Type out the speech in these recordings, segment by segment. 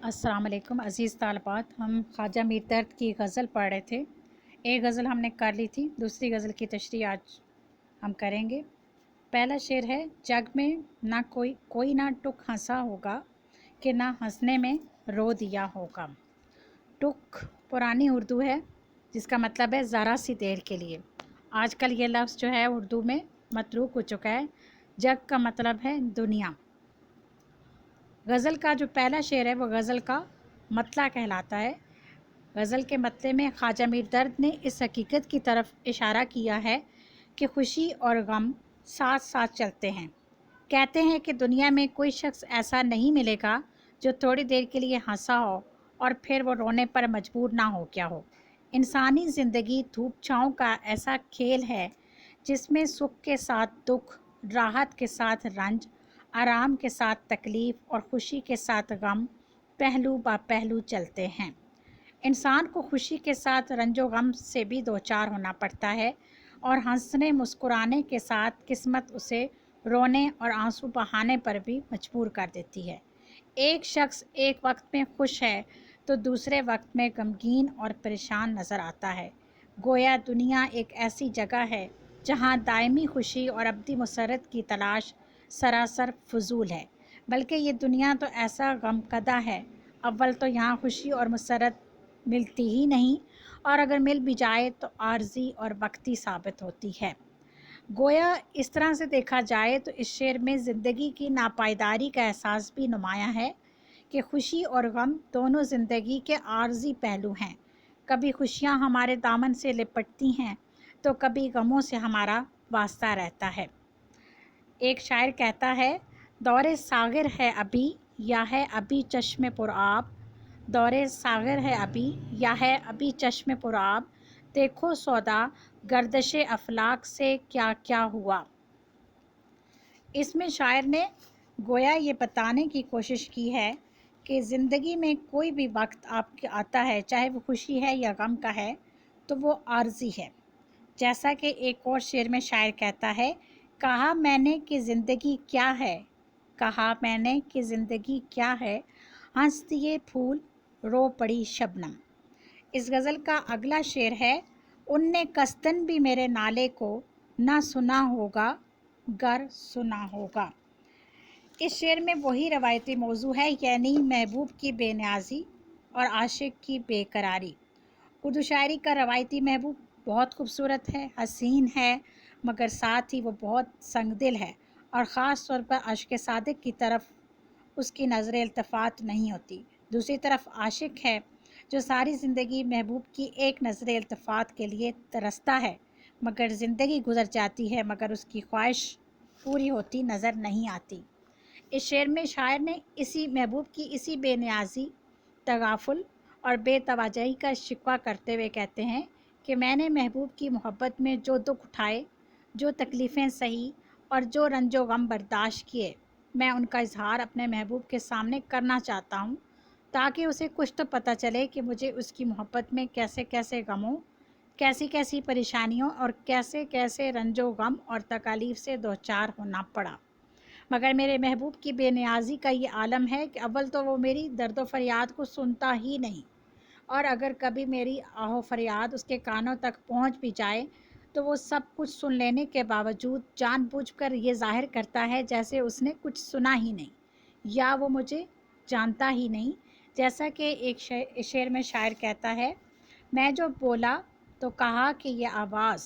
अस्सलाम वालेकुम अज़ीज़ तालिबात। हम ख्वाजा मीर दर्द की गज़ल पढ़ रहे थे। एक गज़ल हमने कर ली थी, दूसरी गज़ल की तशरीह आज हम करेंगे। पहला शेर है, जग में ना कोई ना टुक हंसा होगा कि ना हंसने में रो दिया होगा। टुक पुरानी उर्दू है जिसका मतलब है ज़रा सी देर के लिए। आजकल ये लफ्ज़ जो है उर्दू में मतरूक हो चुका है। जग का मतलब है दुनिया। गज़ल का जो पहला शेर है वो गज़ल का मतला कहलाता है। गज़ल के मतले में ख्वाजा मीर दर्द ने इस हकीकत की तरफ इशारा किया है कि खुशी और गम साथ साथ चलते हैं। कहते हैं कि दुनिया में कोई शख्स ऐसा नहीं मिलेगा जो थोड़ी देर के लिए हंसा हो और फिर वो रोने पर मजबूर ना हो गया हो। इंसानी ज़िंदगी धूप छाँव का ऐसा खेल है जिसमें सुख के साथ दुख, राहत के साथ रंज, आराम के साथ तकलीफ़ और खुशी के साथ गम पहलू बा पहलू चलते हैं। इंसान को खुशी के साथ रंजो गम से भी दो चार होना पड़ता है और हंसने मुस्कुराने के साथ किस्मत उसे रोने और आंसू बहाने पर भी मजबूर कर देती है। एक शख्स एक वक्त में खुश है तो दूसरे वक्त में गमगीन और परेशान नज़र आता है। गोया दुनिया एक ऐसी जगह है जहाँ दायमी खुशी और अब्दी मुसरत की तलाश सरासर फजूल है। बल्कि ये दुनिया तो ऐसा गमकदा है, अव्वल तो यहाँ खुशी और मुसरत मिलती ही नहीं, और अगर मिल भी जाए तो आर्जी और वक्ती साबित होती है। गोया इस तरह से देखा जाए तो इस शेर में ज़िंदगी की नापायदारी का एहसास भी नुमायाँ है कि खुशी और गम दोनों ज़िंदगी के आर्जी पहलू हैं। कभी खुशियाँ हमारे दामन से लिपटती हैं तो कभी गमों से हमारा वास्ता रहता है। एक शायर कहता है, दौरे सागिर है अभी या है अभी चश्मे पुरआब, दौरे सागिर है अभी या है अभी चश्मे पुरआब, देखो सौदा गर्दश अफलाक से क्या क्या हुआ। इसमें शायर ने गोया ये बताने की कोशिश की है कि ज़िंदगी में कोई भी वक्त आपके आता है, चाहे वो खुशी है या गम का है, तो वो आर्जी है। जैसा कि एक और शेर में शायर कहता है, कहा मैंने कि ज़िंदगी क्या है, कहा मैंने कि ज़िंदगी क्या है, हंस दिए फूल रो पड़ी शबनम। इस गज़ल का अगला शेर है, उनने कस्तन भी मेरे नाले को ना सुना होगा गर सुना होगा। इस शेर में वही रवायती मौजू है, यानी महबूब की बेनियाज़ी और आशिक की बेकरारी। उर्दू शायरी का रवायती महबूब बहुत खूबसूरत है, हसीन है, मगर साथ ही वो बहुत संगदिल है और ख़ास तौर पर आशिक सादिक की तरफ उसकी नज़र इल्तफ़ात नहीं होती। दूसरी तरफ आशिक है जो सारी ज़िंदगी महबूब की एक नज़र इल्तफ़ात के लिए तरसता है, मगर ज़िंदगी गुज़र जाती है मगर उसकी ख्वाहिश पूरी होती नज़र नहीं आती। इस शेर में शायर ने इसी महबूब की इसी बेनियाज़ी, तगाफुल और बेतवजही का शिकवा करते हुए कहते हैं कि मैंने महबूब की मोहब्बत में जो दुख उठाए, जो तकलीफ़ें सही और जो रंजो गम बर्दाश्त किए, मैं उनका इजहार अपने महबूब के सामने करना चाहता हूँ, ताकि उसे कुछ तो पता चले कि मुझे उसकी मोहब्बत में कैसे कैसे गमों, कैसी कैसी परेशानियों और कैसे कैसे रंजो गम और तकालीफ़ से दो चार होना पड़ा। मगर मेरे महबूब की बेनियाज़ी का ये आलम है कि अव्वल तो वो मेरी दर्द व फरियाद को सुनता ही नहीं, और अगर कभी मेरी आहो फरियाद उसके कानों तक पहुंच भी जाए तो वो सब कुछ सुन लेने के बावजूद जानबूझकर ये ज़ाहिर करता है जैसे उसने कुछ सुना ही नहीं या वो मुझे जानता ही नहीं। जैसा कि एक शेर में शायर कहता है, मैं जो बोला तो कहा कि ये आवाज़,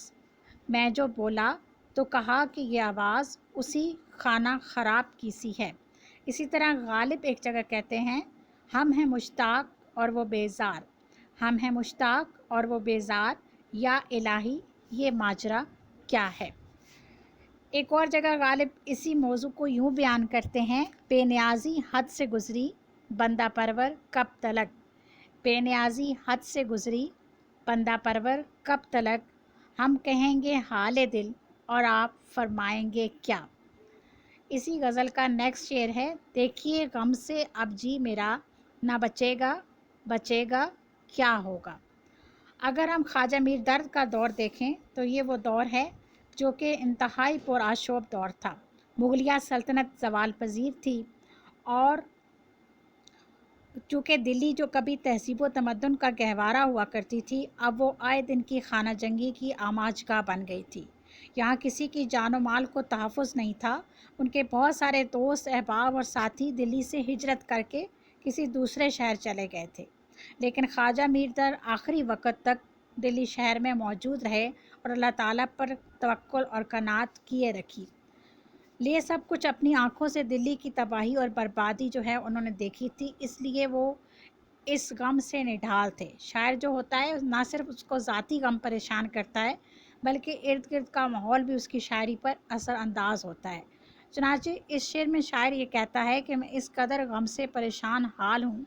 मैं जो बोला तो कहा कि ये आवाज़ उसी खाना ख़राब की सी है। इसी तरह गालिब एक जगह कहते हैं, हम हैं मुश्ताक और वो बेज़ार, हम हैं मुश्ताक और वो बेज़ार, या इलाही ये माजरा क्या है। एक और जगह गालिब इसी मौजू को यूँ बयान करते हैं, बेनियाज़ी हद से गुज़री बंदा परवर कब तलक, बेनियाज़ी हद से गुज़री बंदा परवर कब तलक, हम कहेंगे हाल दिल और आप फरमाएंगे क्या। इसी गज़ल का नेक्स्ट शेर है, देखिए गम से अब जी मेरा ना बचेगा बचेगा क्या होगा। अगर हम ख्वाजा मीर दर्द का दौर देखें तो ये वो दौर है जो कि इंतहाई पुरआशोब दौर था। मुग़लिया सल्तनत ज़वाल पज़ीर थी और چونکہ دلی جو کبھی تہذیب و تمدن کا گہوارہ ہوا کرتی تھی، اب وہ آئے دن کی خانہ جنگی کی آماج گاہ بن گئی تھی۔ یہاں کسی کی جان و مال کو تحفظ نہیں تھا۔ ان کے بہت سارے دوست، احباب اور ساتھی دلی سے ہجرت کر کے کسی دوسرے شہر چلے گئے تھے، لیکن خواجہ میر در آخری وقت تک دلی شہر میں موجود رہے اور اللہ تعالیٰ پر توکل اور قناعت کیے رکھی۔ یہ سب کچھ اپنی آنکھوں سے دلی کی تباہی اور بربادی جو ہے انہوں نے دیکھی تھی، اس لیے وہ اس غم سے نڈھال تھے۔ شاعر جو ہوتا ہے نہ صرف اس کو ذاتی غم پریشان کرتا ہے، بلکہ ارد گرد کا ماحول بھی اس کی شاعری پر اثر انداز ہوتا ہے۔ چنانچہ اس شعر میں شاعر یہ کہتا ہے کہ میں اس قدر غم سے پریشان حال ہوں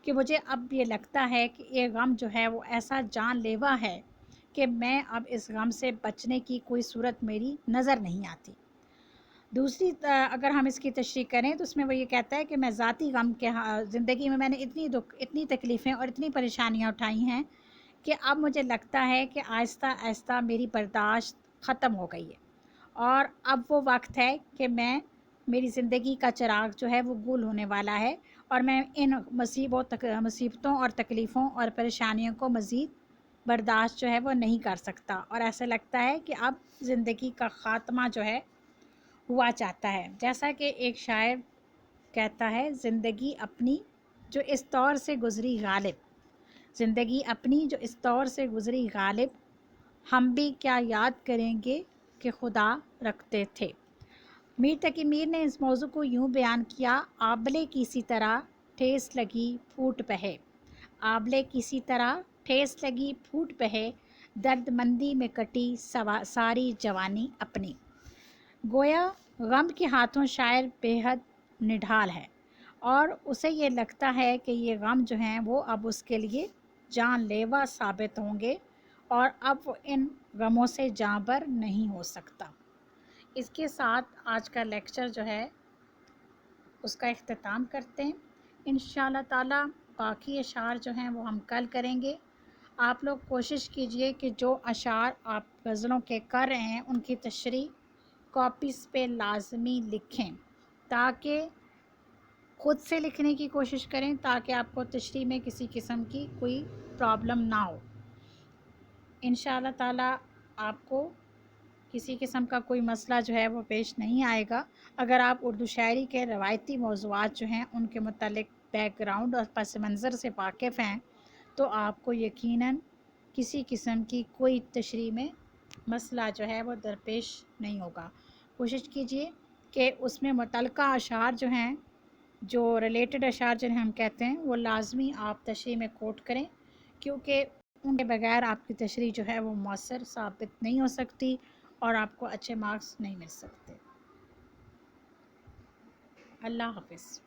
کہ مجھے اب یہ لگتا ہے کہ یہ غم جو ہے وہ ایسا جان لیوا ہے کہ میں اب اس غم سے بچنے کی کوئی صورت میری نظر نہیں آتی۔ دوسری اگر ہم اس کی تشریح کریں تو اس میں وہ یہ کہتا ہے کہ میں ذاتی غم کے زندگی میں نے اتنی تکلیفیں اور اتنی پریشانیاں اٹھائی ہیں کہ اب مجھے لگتا ہے کہ آہستہ آہستہ میری برداشت ختم ہو گئی ہے، اور اب وہ وقت ہے کہ میری زندگی کا چراغ جو ہے وہ گل ہونے والا ہے، اور میں ان مصیبتوں اور تکلیفوں اور پریشانیوں کو مزید برداشت جو ہے وہ نہیں کر سکتا، اور ایسا لگتا ہے کہ اب زندگی کا خاتمہ جو ہے ہوا چاہتا ہے۔ جیسا کہ ایک شاعر کہتا ہے، زندگی اپنی جو اس طور سے گزری غالب، زندگی اپنی جو اس طور سے گزری غالب، ہم بھی کیا یاد کریں گے کہ خدا رکھتے تھے۔ میر تقی میر نے اس موضوع کو یوں بیان کیا: آبلے کسی طرح ٹھیس لگی پھوٹ پہے، آبلے کسی طرح ٹھیس لگی پھوٹ پہے، درد مندی میں کٹی ساری جوانی اپنی۔ گویا غم کے ہاتھوں شاعر بے حد نڈھال ہے، اور اسے یہ لگتا ہے کہ یہ غم جو ہیں وہ اب اس کے لیے جان لیوا ثابت ہوں گے، اور اب وہ ان غموں سے جاں بر نہیں ہو سکتا۔ اس کے ساتھ آج کا لیکچر جو ہے اس کا اختتام کرتے ہیں۔ انشاءاللہ تعالی باقی اشعار جو ہیں وہ ہم کل کریں گے۔ آپ لوگ کوشش کیجئے کہ جو اشعار آپ غزلوں کے کر رہے ہیں ان کی تشریح کاپیز پہ لازمی لکھیں، تاکہ خود سے لکھنے کی کوشش کریں تاکہ آپ کو تشریح میں کسی قسم کی کوئی پرابلم نہ ہو۔ انشاءاللہ تعالی آپ کو کسی قسم کا کوئی مسئلہ جو ہے وہ پیش نہیں آئے گا۔ اگر آپ اردو شاعری کے روایتی موضوعات جو ہیں ان کے متعلق بیک گراؤنڈ اور پس منظر سے واقف ہیں تو آپ کو یقیناً کسی قسم کی کوئی تشریح میں مسئلہ جو ہے وہ درپیش نہیں ہوگا۔ کوشش کیجئے کہ اس میں متعلقہ اشعار جو ہیں، جو ریلیٹڈ اشعار جنہیں ہم کہتے ہیں، وہ لازمی آپ تشریح میں کوٹ کریں، کیونکہ ان کے بغیر آپ کی تشریح جو ہے وہ مؤثر ثابت نہیں ہو سکتی اور آپ کو اچھے مارکس نہیں مل سکتے۔ اللہ حافظ۔